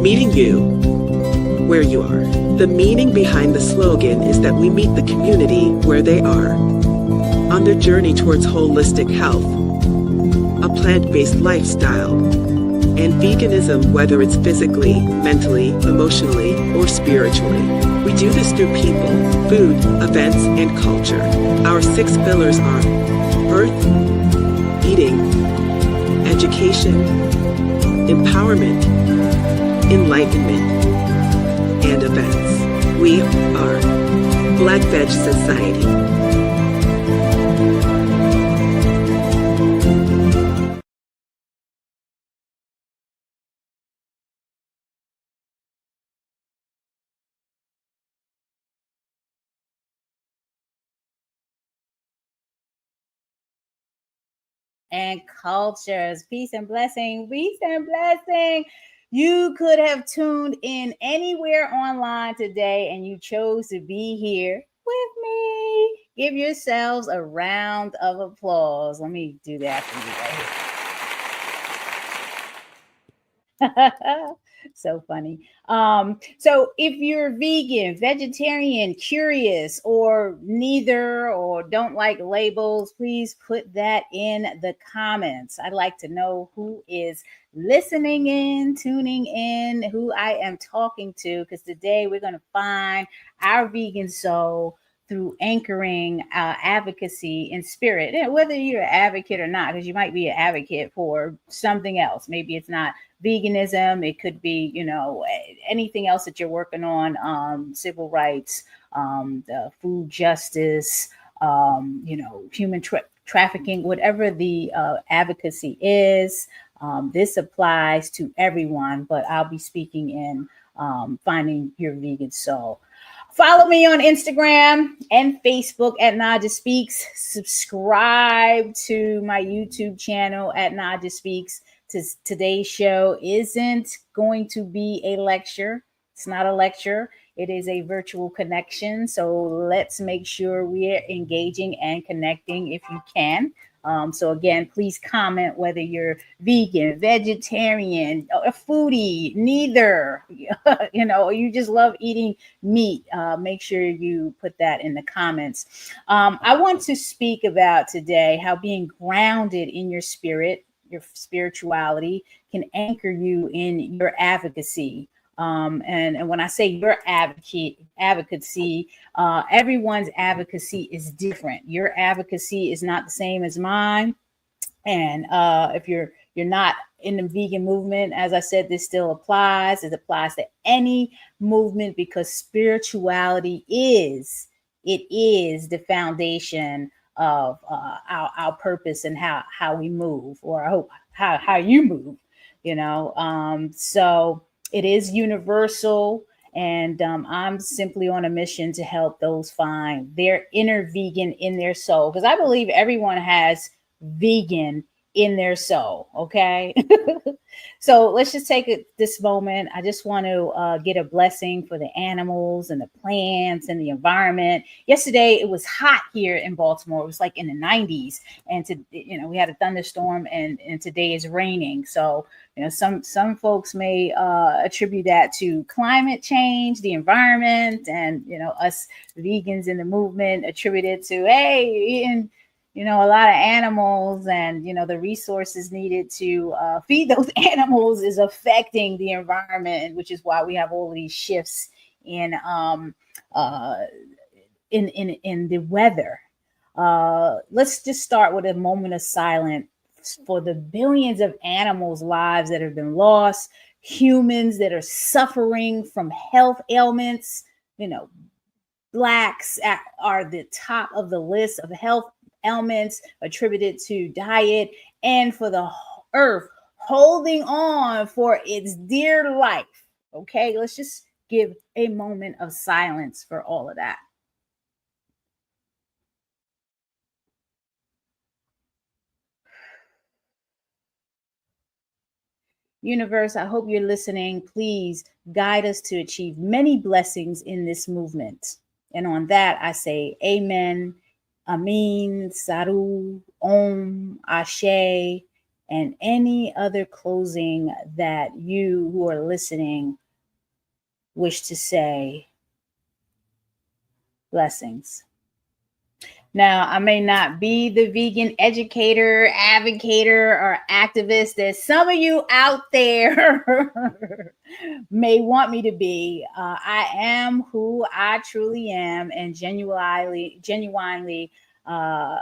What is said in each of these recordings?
Meeting you where you are. The meaning behind the slogan is that we meet the community where they are on their journey towards holistic health, a plant-based lifestyle, and veganism, whether it's physically, mentally, emotionally, or spiritually. We do this through people, food, events, and culture. Our 6 pillars are birth, eating, education, empowerment, enlightenment, and events. We are Black Veg Society. And cultures. Peace and blessing. Peace and blessing. You could have tuned in anywhere online today and you chose to be here with me. Give yourselves a round of applause. Let me do that for you right here. So funny. So if you're vegan, vegetarian, curious, or neither, or don't like labels, please put that in the comments. I'd like to know who is listening in, tuning in, who I am talking to, because today we're going to find our vegan soul through anchoring advocacy in spirit. And whether you're an advocate or not, because you might be an advocate for something else. Maybe it's not veganism. It could be, anything else that you're working on, civil rights, the food justice, human trafficking, whatever the advocacy is. This applies to everyone, but I'll be speaking in finding your vegan soul. Follow me on Instagram and Facebook at Naja Speaks. Subscribe to my YouTube channel at Naja Speaks. Today's show isn't going to be a lecture. It's not a lecture. It is a virtual connection. So let's make sure we are engaging and connecting if you can. So again, please comment whether you're vegan, vegetarian, a foodie, neither, or you just love eating meat. Make sure you put that in the comments. I want to speak about today how being grounded in your spirit, your spirituality, can anchor you in your advocacy. And when I say your advocacy, everyone's advocacy is different. Your advocacy is not the same as mine. And if you're not in the vegan movement, as I said, this still applies. It applies to any movement because spirituality is the foundation of our purpose and how we move, or I hope how you move. So it is universal, and I'm simply on a mission to help those find their inner vegan in their soul, because I believe everyone has vegan in their soul. Okay. So let's just take this moment. I just want to get a blessing for the animals and the plants and the environment. Yesterday, it was hot here in Baltimore. It was like in the 90s. And we had a thunderstorm, and today is raining. So, some folks may attribute that to climate change, the environment, and, us vegans in the movement attribute it to, hey, eating a lot of animals, and, the resources needed to feed those animals is affecting the environment, which is why we have all of these shifts in the weather. Let's just start with a moment of silence for the billions of animals' lives that have been lost, humans that are suffering from health ailments. Blacks are the top of the list of health ailments attributed to diet, and for the earth holding on for its dear life. Okay, let's just give a moment of silence for all of that. Universe, I hope you're listening. Please guide us to achieve many blessings in this movement. And on that, I say amen, amin, saru, om, ashe, and any other closing that you who are listening wish to say. Blessings. Now, I may not be the vegan educator, advocator, or activist that some of you out there may want me to be. I am who I truly am, and genuinely, I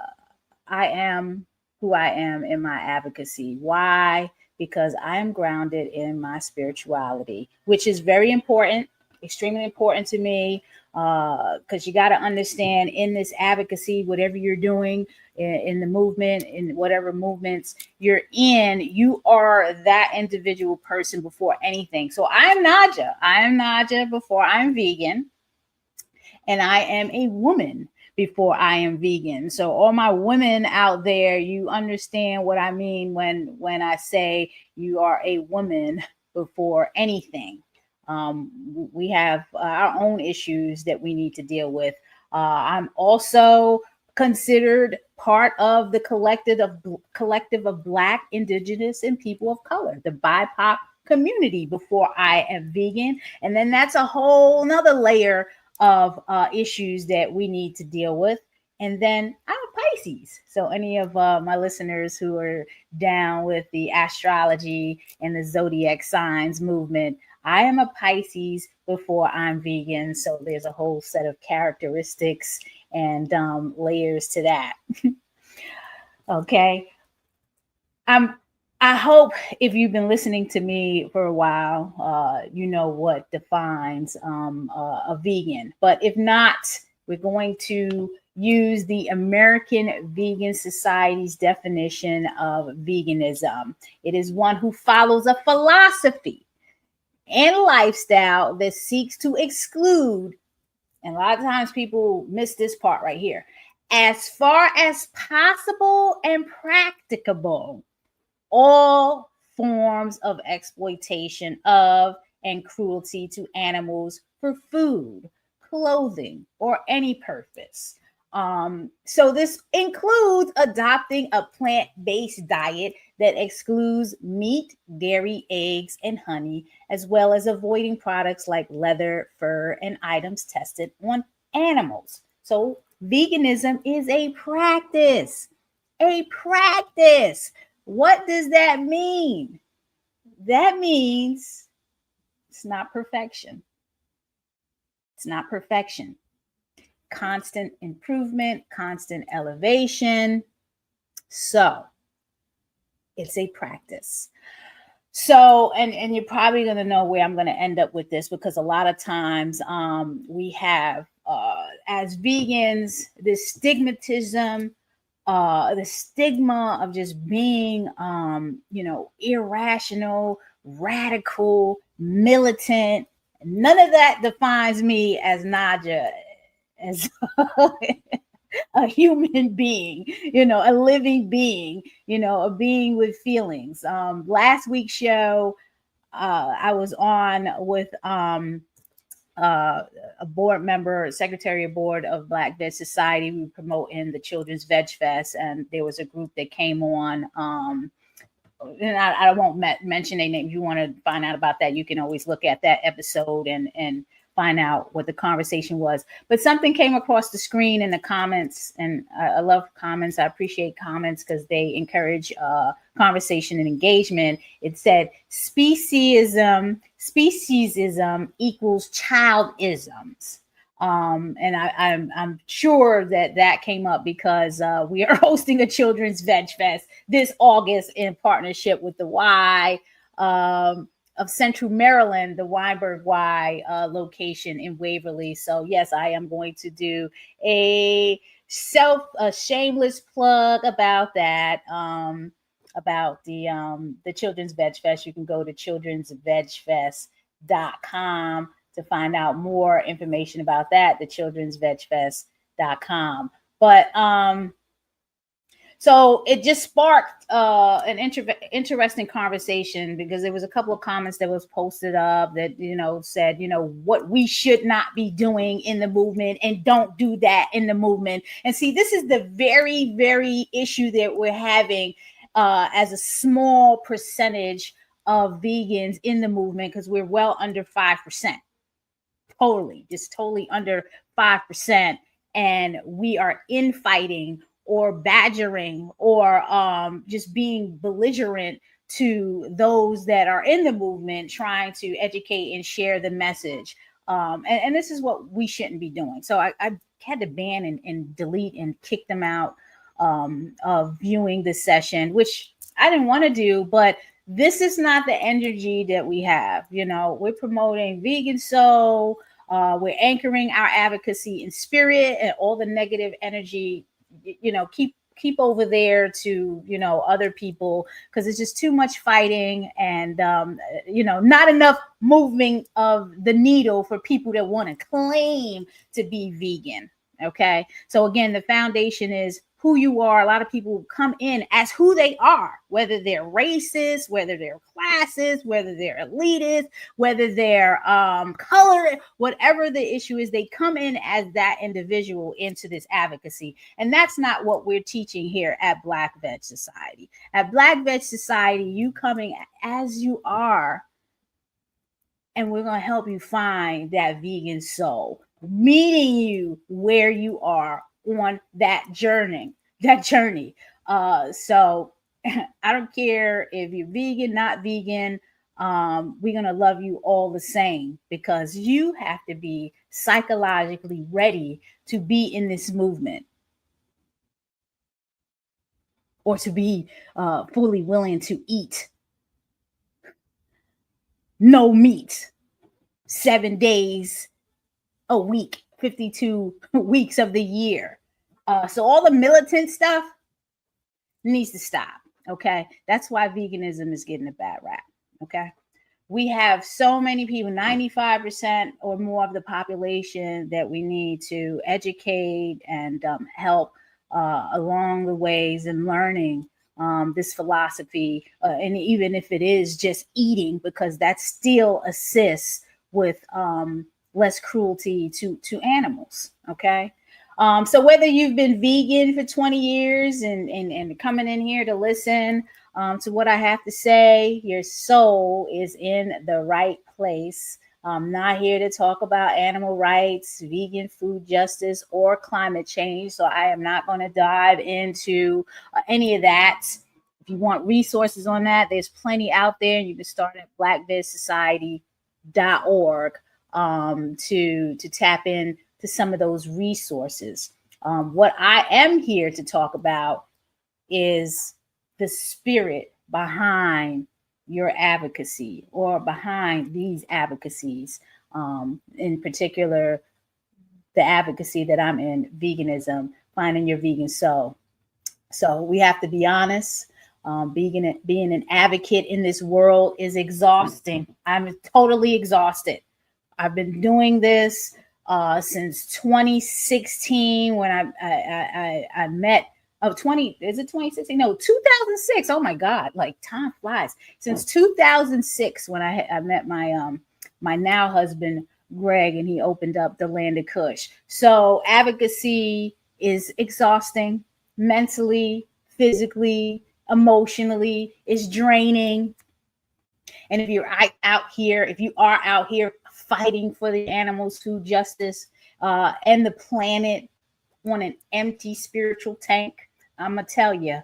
am who I am in my advocacy. Why? Because I am grounded in my spirituality, which is very important, extremely important to me. Because you got to understand, in this advocacy, whatever you're doing in the movement, in whatever movements you're in, you are that individual person before anything. So I am Naja before I'm vegan, and I am a woman before I am vegan. So all my women out there, you understand what I mean when I say you are a woman before anything. We have our own issues that we need to deal with. I'm also considered part of the collective of Black, Indigenous, and people of color, the BIPOC community, before I am vegan. And then that's a whole nother layer of issues that we need to deal with. And then I'm a Pisces. So any of my listeners who are down with the astrology and the zodiac signs movement, I am a Pisces before I'm vegan. So there's a whole set of characteristics and layers to that. Okay. I hope if you've been listening to me for a while, you know what defines a vegan. But if not, we're going to use the American Vegan Society's definition of veganism. It is one who follows a philosophy and lifestyle that seeks to exclude, and a lot of times people miss this part right here, as far as possible and practicable, all forms of exploitation of and cruelty to animals for food, clothing, or any purpose. So this includes adopting a plant-based diet that excludes meat, dairy, eggs, and honey, as well as avoiding products like leather, fur, and items tested on animals. So veganism is a practice. A practice. What does that mean? That means it's not perfection. It's not perfection. Constant improvement, constant elevation. So it's a practice. So, and you're probably going to know where I'm going to end up with this, because a lot of times we have, as vegans, this stigmatism, the stigma of just being, irrational, radical, militant. None of that defines me as Naja, as a human being, a living being, a being with feelings. Last week's show, I was on with a board member, secretary of board of Black Veg Society. We promote in the Children's Veg Fest, and there was a group that came on. And I won't mention their name. If you want to find out about that, you can always look at that episode and find out what the conversation was. But something came across the screen in the comments, and I love comments. I appreciate comments because they encourage conversation and engagement. It said speciesism equals childisms. And I'm sure that came up because we are hosting a Children's Veg Fest this August in partnership with the Y of Central Maryland, the Weinberg Y location in Waverly. So yes, I am going to do a shameless plug about that. About the Children's Veg Fest. You can go to childrensvegfest.com to find out more information about that, the childrensvegfest.com. But so it just sparked an interesting conversation, because there was a couple of comments that was posted up that, said, what we should not be doing in the movement, and don't do that in the movement. And see, this is the very, very issue that we're having as a small percentage of vegans in the movement, because we're well under 5%. Just totally under 5%. And we are infighting or badgering or just being belligerent to those that are in the movement, trying to educate and share the message. And this is what we shouldn't be doing. So I had to ban and delete and kick them out of viewing the session, which I didn't want to do, but this is not the energy that we have. We're promoting vegan soul. We're anchoring our advocacy in spirit, and all the negative energy, keep over there to, other people, because it's just too much fighting and, not enough moving of the needle for people that want to claim to be vegan. Okay. So again, the foundation is who you are. A lot of people come in as who they are, whether they're racist, whether they're classist, whether they're elitist, whether they're color, whatever the issue is, they come in as that individual into this advocacy. And that's not what we're teaching here at Black Veg Society. At Black Veg Society, you coming as you are, and we're going to help you find that vegan soul, meeting you where you are on that journey. So I don't care if you're vegan, not vegan. We're going to love you all the same, because you have to be psychologically ready to be in this movement, or to be fully willing to eat no meat 7 days a week, 52 weeks of the year. So all the militant stuff needs to stop. Okay. That's why veganism is getting a bad rap. Okay. We have so many people, 95% or more of the population, that we need to educate and help along the ways in learning this philosophy. And even if it is just eating, because that still assists with less cruelty to animals. Okay. So whether you've been vegan for 20 years and coming in here to listen to what I have to say, your soul is in the right place. I'm not here to talk about animal rights, vegan food justice, or climate change. So I am not going to dive into any of that. If you want resources on that, there's plenty out there. You can start at blackvegsociety.org to tap in to some of those resources. What I am here to talk about is the spirit behind your advocacy, or behind these advocacies, in particular, the advocacy that I'm in, veganism, finding your vegan soul. So we have to be honest. Being an advocate in this world is exhausting. I'm totally exhausted. I've been doing this since 2016, when I met. Is it 2016? No, 2006. Oh my God, like time flies. Since 2006, when I met my my now husband Greg, and he opened up the Land of Kush. So advocacy is exhausting, mentally, physically, emotionally. It's draining. And if you are out here fighting for the animals, food justice, and the planet on an empty spiritual tank, I'm going to tell you,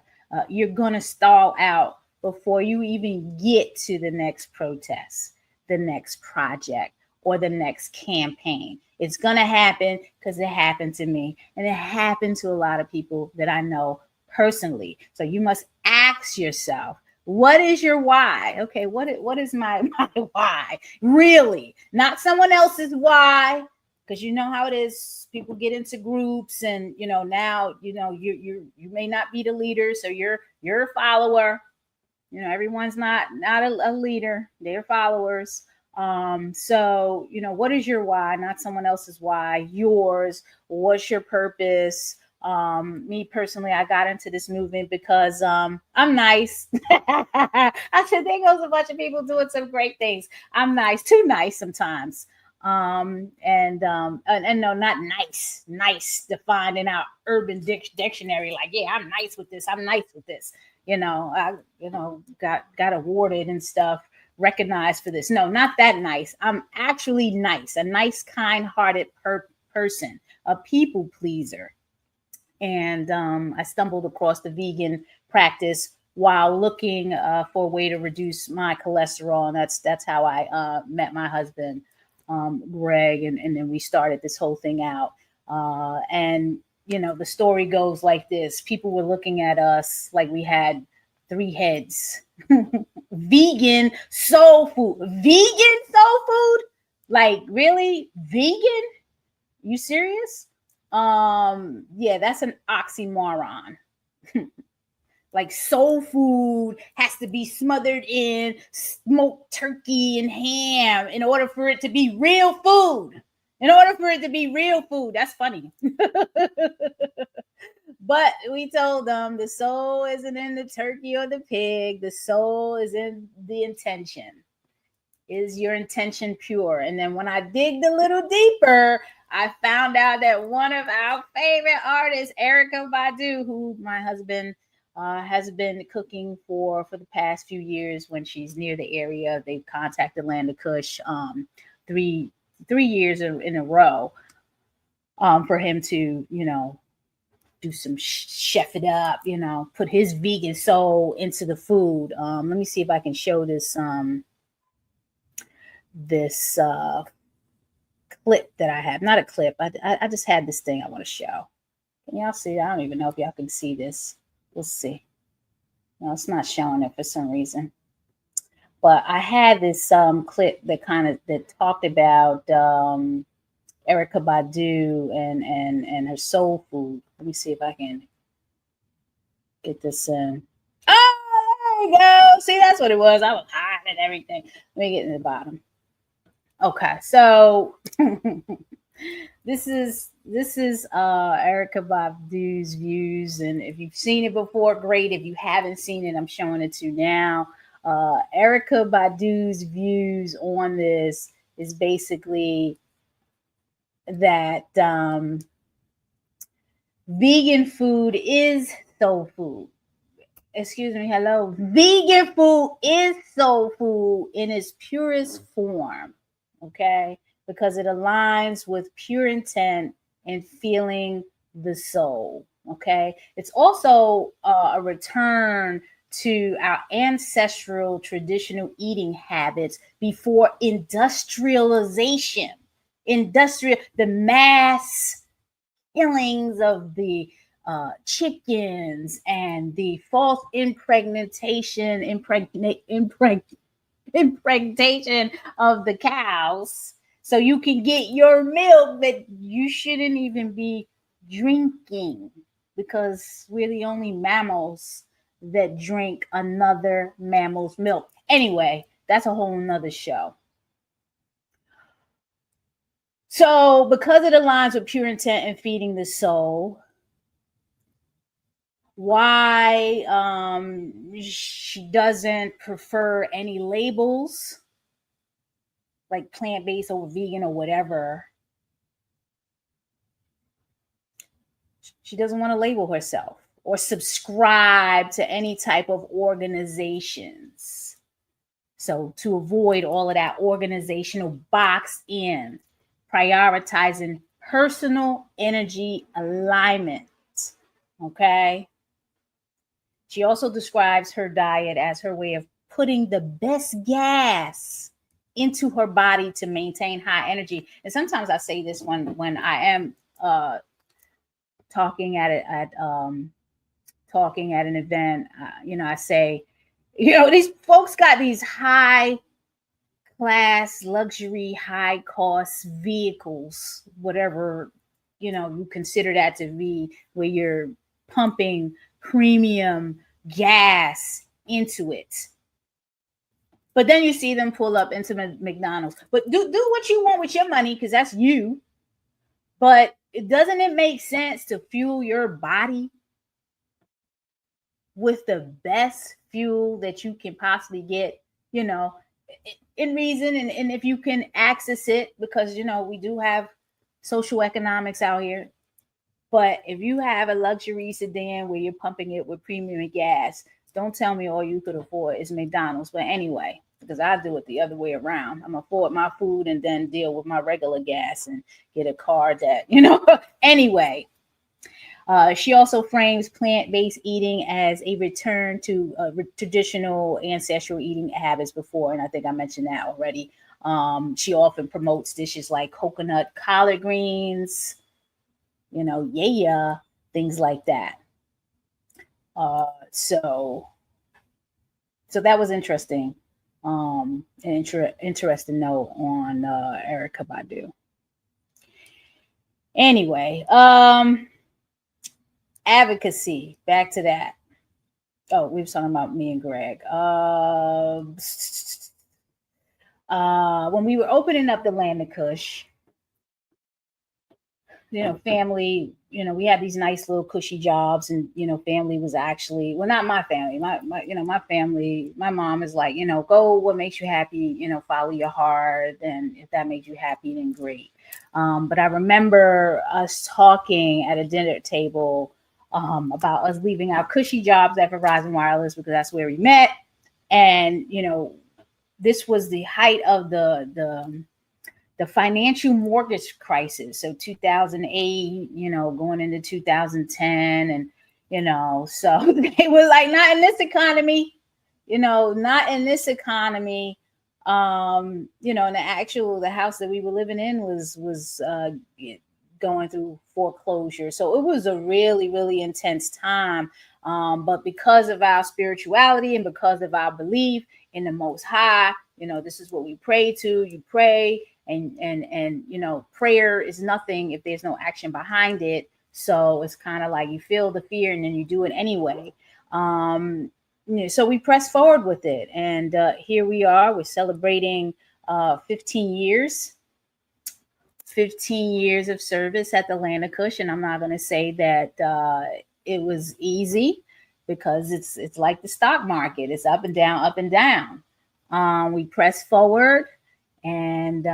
you're going to stall out before you even get to the next protest, the next project, or the next campaign. It's going to happen because it happened to me, and it happened to a lot of people that I know personally. So you must ask yourself, what is your why? Okay, what is my why? Really, not someone else's why, because you know how it is. People get into groups, and now you may not be the leader, so you're a follower. Everyone's not a leader; they're followers. So what is your why? Not someone else's why. Yours. What's your purpose? Me personally, I got into this movement because I'm nice. I said there goes a bunch of people doing some great things. I'm nice, too nice sometimes. And no, not nice defined in our urban dictionary. Like, yeah, I'm nice with this. I'm nice with this. got awarded and stuff, recognized for this. No, not that nice. I'm actually nice, a nice, kind-hearted person, a people pleaser. And I stumbled across the vegan practice while looking for a way to reduce my cholesterol, and that's how I met my husband, Greg, and then we started this whole thing out. And the story goes like this: people were looking at us like we had 3 heads. Vegan soul food, like really vegan? You serious? Yeah, that's an oxymoron. Like soul food has to be smothered in smoked turkey and ham in order for it to be real food. That's funny. But we told them the soul isn't in the turkey or the pig. The soul is in the intention. Is your intention pure? And then when I digged a little deeper, I found out that one of our favorite artists, Erykah Badu, who my husband has been cooking for the past few years when she's near the area. They've contacted Land of Kush 3 years in a row for him to, do some chef it up, put his vegan soul into the food. Let me see if I can show this this clip that I have. Not a clip. I just had this thing I want to show. Can y'all see? I don't even know if y'all can see this. We'll see. No, it's not showing it for some reason. But I had this clip that talked about Erykah Badu and her soul food. Let me see if I can get this in. Oh, there we go. See, that's what it was. I was hiding everything. Let me get in the bottom. Okay, so this is Erykah Badu's views, and if you've seen it before, great. If you haven't seen it, I'm showing it to you now. Erykah Badu's views on this is basically that vegan food is soul food. Excuse me, hello. Vegan food is soul food in its purest form. Okay, because it aligns with pure intent and feeling the soul. Okay, it's also a return to our ancestral traditional eating habits before industrialization, the mass killings of the chickens and the false impregnation of the cows, so you can get your milk that you shouldn't even be drinking, because we're the only mammals that drink another mammal's milk. Anyway, that's a whole nother show. So because it aligns with pure intent and feeding the soul, why she doesn't prefer any labels like plant-based or vegan or whatever. She doesn't want to label herself or subscribe to any type of organizations. So to avoid all of that organizational box in, prioritizing personal energy alignment. Okay. She also describes her diet as her way of putting the best gas into her body to maintain high energy. And sometimes I say this when I am talking at an event. I say, these folks got these high class, luxury, high cost vehicles, whatever you consider that to be, where you're pumping premium gas into it. But then you see them pull up into McDonald's. But do what you want with your money, because that's you. But doesn't it make sense to fuel your body with the best fuel that you can possibly get, in reason, and if you can access it, because, we do have social economics out here. But if you have a luxury sedan where you're pumping it with premium gas, Don't tell me all you could afford is McDonald's. But anyway, because I do it the other way around. I'm afford my food and then deal with my regular gas and get a car that, anyway. She also frames plant-based eating as a return to traditional ancestral eating habits before, and I think I mentioned that already. She often promotes dishes like coconut collard greens, things like that. So that was interesting. An interesting note on Erykah Badu. Anyway, advocacy. Back to that. Oh, we were talking about me and Greg. When we were opening up the Land of Kush, family, we had these nice little cushy jobs, and family was actually, well, not my family, my family, my mom is like, go what makes you happy, follow your heart, and if that makes you happy, then great. But I remember us talking at a dinner table about us leaving our cushy jobs at Verizon Wireless because that's where we met, and this was the height of the financial mortgage crisis. So 2008, going into 2010. And, so it was like, not in this economy, not in this economy. And the house that we were living in was going through foreclosure. So it was a really, really intense time. But because of our spirituality and because of our belief in the Most High, this is what we pray to. You pray, and prayer is nothing if there's no action behind it. So it's kind of like you feel the fear and then you do it anyway. So we press forward with it, and here we are. We're celebrating 15 years. 15 years of service at the Land of Kush, and I'm not going to say that it was easy, because it's like the stock market. It's up and down, up and down. We press forward, and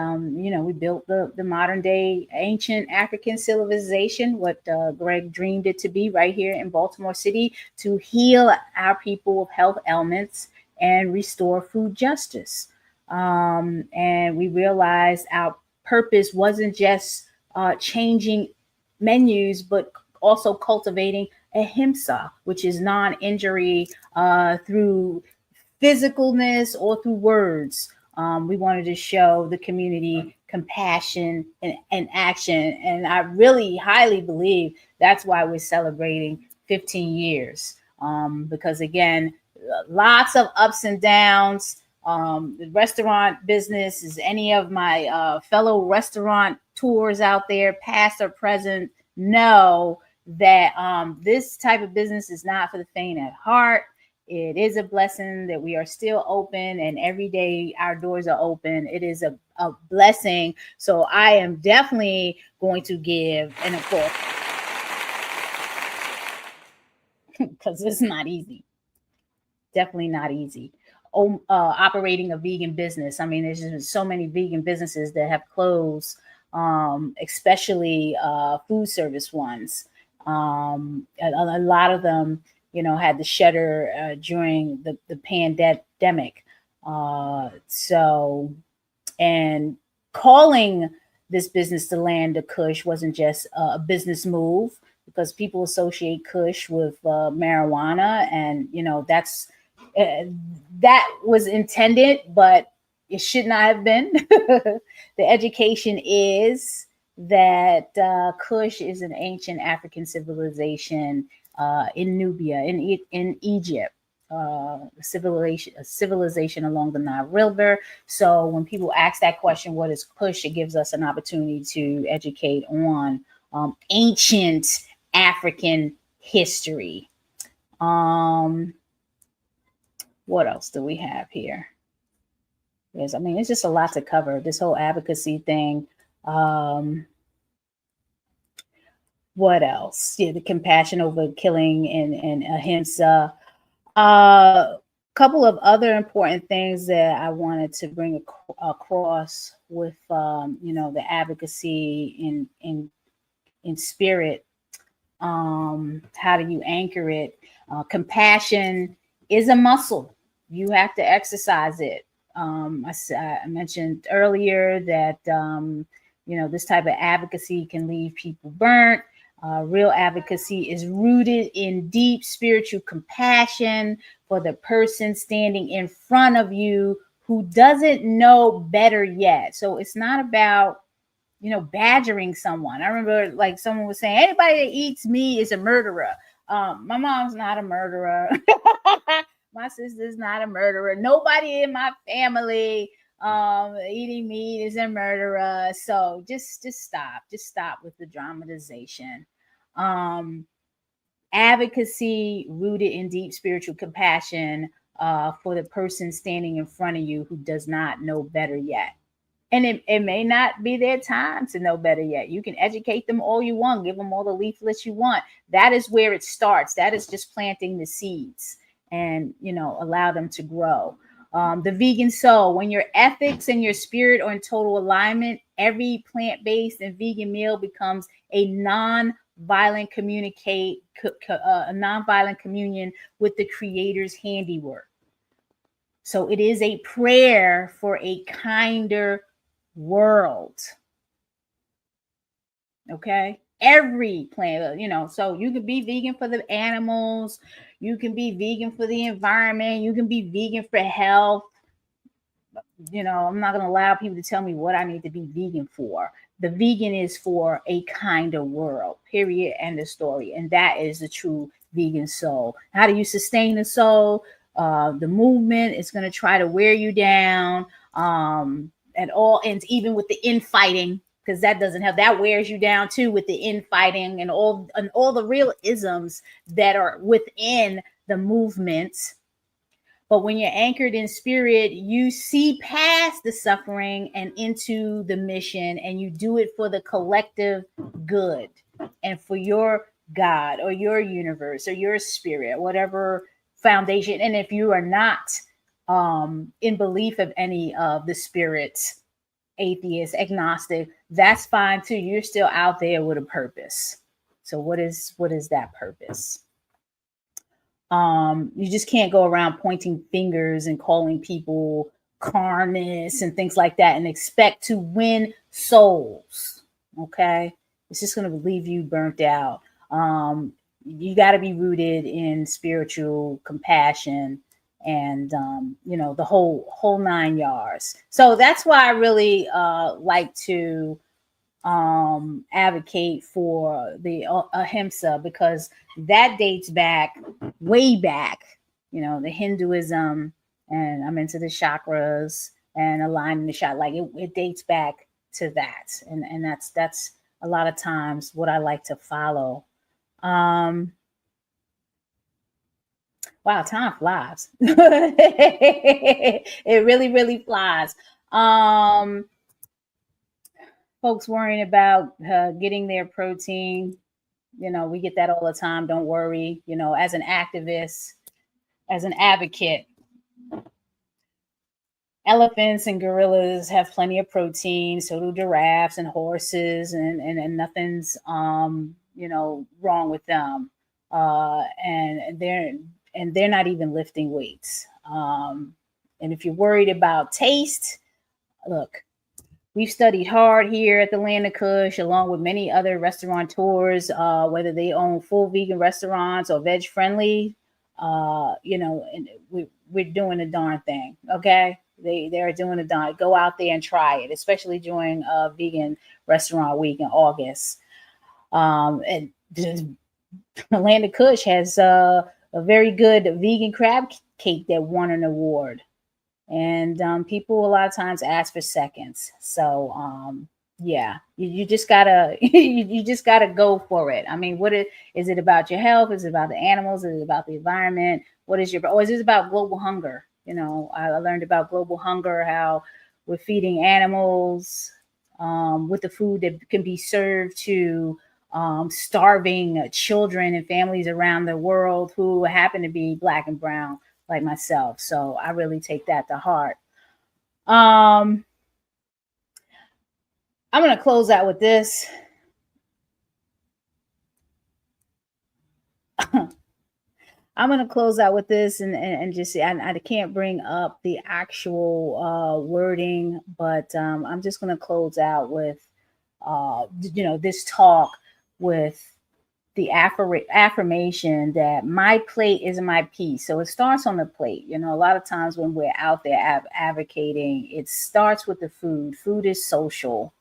we built the modern day ancient African civilization, what Greg dreamed it to be, right here in Baltimore City, to heal our people of health ailments and restore food justice. And we realized our purpose wasn't just changing menus, but also cultivating ahimsa, which is non-injury through physicalness or through words. We wanted to show the community compassion and action. And I really highly believe that's why we're celebrating 15 years. Because again, lots of ups and downs. The restaurant business, is any of my fellow restaurant tours out there, past or present, know that this type of business is not for the faint at heart. It is a blessing that we are still open, and every day our doors are open. It is a blessing. So I am definitely going to give an applause, because it's not easy. Definitely not easy. Operating a vegan business. I mean, there's just so many vegan businesses that have closed, especially food service ones. A lot of them, had to shutter during the pandemic. And calling this business the Land of Kush wasn't just a business move, because people associate Kush with marijuana, and that's that was intended, but it should not have been. The education is that Kush is an ancient African civilization in Nubia, in Egypt, civilization along the Nile River. So when people ask that question, what is Kush, it gives us an opportunity to educate on ancient African history. What else do we have here? Yes, I mean, it's just a lot to cover. This whole advocacy thing. What else? Yeah, the compassion over killing and ahimsa. Couple of other important things that I wanted to bring across with the advocacy in spirit. How do you anchor it? Compassion is a muscle. You have to exercise it. I mentioned earlier that this type of advocacy can leave people burnt. Real advocacy is rooted in deep spiritual compassion for the person standing in front of you who doesn't know better yet. So it's not about badgering someone. I remember like someone was saying, anybody that eats meat is a murderer. My mom's not a murderer. My sister's not a murderer. Nobody in my family eating meat is a murderer. So just stop with the dramatization. Advocacy rooted in deep spiritual compassion for the person standing in front of you who does not know better yet. And it may not be their time to know better yet. You can educate them all you want, give them all the leaflets you want. That is where it starts. That is just planting the seeds and, allow them to grow. The vegan soul, when your ethics and your spirit are in total alignment, every plant-based and vegan meal becomes a non-violent communion with the Creator's handiwork. So it is a prayer for a kinder world. Okay, every plant, so you can be vegan for the animals, you can be vegan for the environment, you can be vegan for health. I'm not going to allow people to tell me what I need to be vegan for. The vegan is for a kinder world, period, end of story. And that is the true vegan soul. How do you sustain the soul? The movement is going to try to wear you down at all ends, even with the infighting, because that doesn't help. That wears you down too, with the infighting and all the real isms that are within the movement. But when you're anchored in spirit, you see past the suffering and into the mission, and you do it for the collective good and for your God or your universe or your spirit, whatever foundation. And if you are not in belief of any of the spirits, atheist, agnostic, that's fine too. You're still out there with a purpose. So what is that purpose? You just can't go around pointing fingers and calling people carnists and things like that and expect to win souls. Okay, it's just going to leave you burnt out. You got to be rooted in spiritual compassion and the whole 9 yards. So that's why I really like to advocate for the ahimsa, because that dates back way back, the Hinduism, and I'm into the chakras and aligning the chakra. Like it dates back to that, and that's a lot of times what I like to follow. Wow, time flies. It really flies. Folks worrying about getting their protein. We get that all the time. Don't worry. As an activist, as an advocate, elephants and gorillas have plenty of protein. So do giraffes and horses, and nothing's wrong with them. And they're not even lifting weights. And if you're worried about taste, look. We've studied hard here at the Land of Kush, along with many other restaurateurs, whether they own full vegan restaurants or veg friendly. And we're doing the darn thing. Okay, they're doing the darn. Go out there and try it, especially during Vegan Restaurant Week in August. And the Land of Kush has a very good vegan crab cake that won an award. And people a lot of times ask for seconds. So yeah, you just gotta you just gotta go for it. I mean, is it about your health? Is it about the animals? Is it about the environment? Or is it about global hunger? I learned about global hunger, how we're feeding animals with the food that can be served to starving children and families around the world who happen to be Black and brown, like myself. So I really take that to heart. I'm going to close out with this. I'm going to close out with this and just say I can't bring up the actual wording, but I'm just going to close out with, this talk with the affirmation that my plate is my peace. So it starts on the plate. You know, a lot of times when we're out there advocating, it starts with the food. Food is social,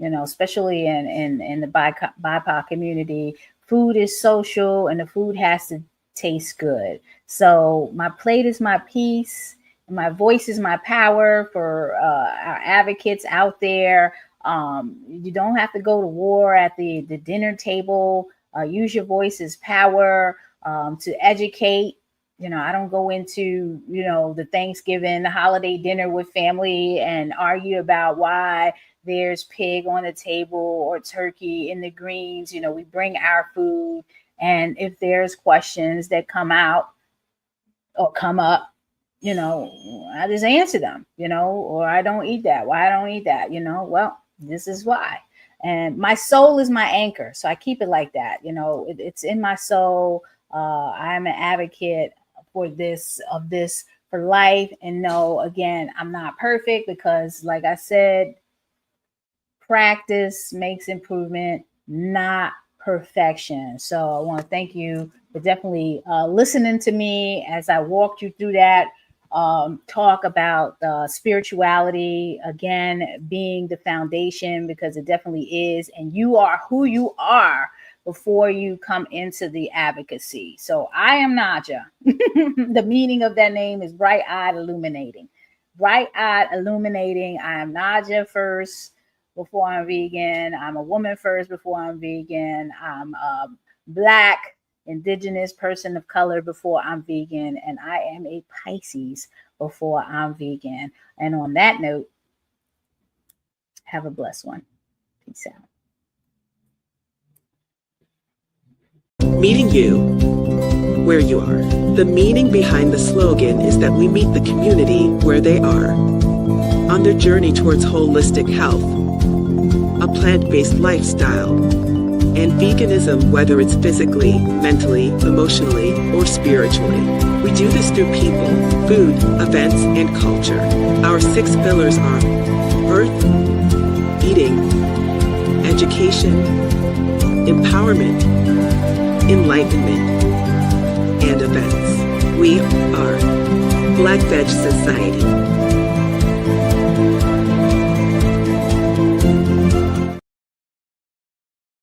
especially in the BIPOC community. Food is social, and the food has to taste good. So my plate is my peace. My voice is my power for our advocates out there. You don't have to go to war at the dinner table. Use your voice as power to educate. I don't go into, the Thanksgiving, the holiday dinner with family and argue about why there's pig on the table or turkey in the greens. We bring our food. And if there's questions that come out or come up, I just answer them, or I don't eat that. Why I don't eat that? Well, this is why. And my soul is my anchor. So I keep it like that. It's in my soul. I'm an advocate for this for life. And no, again, I'm not perfect because, like I said, practice makes improvement, not perfection. So I want to thank you for definitely listening to me as I walked you through that talk about spirituality, again, being the foundation, because it definitely is. And you are who you are before you come into the advocacy. So I am Naja. The meaning of that name is bright-eyed illuminating. Bright-eyed illuminating. I am Naja first before I'm vegan. I'm a woman first before I'm vegan. I'm a Black, Indigenous person of color before I'm vegan. And I am a Pisces before I'm vegan. And on that note, have a blessed one. Peace out. Meeting you where you are. The meaning behind the slogan is that we meet the community where they are on their journey towards holistic health, a plant-based lifestyle, and veganism, whether it's physically, mentally, emotionally, or spiritually. We do this through people, food, events, and culture. Our 6 pillars are earth, eating, education, empowerment, enlightenment, and events. We are Black Veg Society.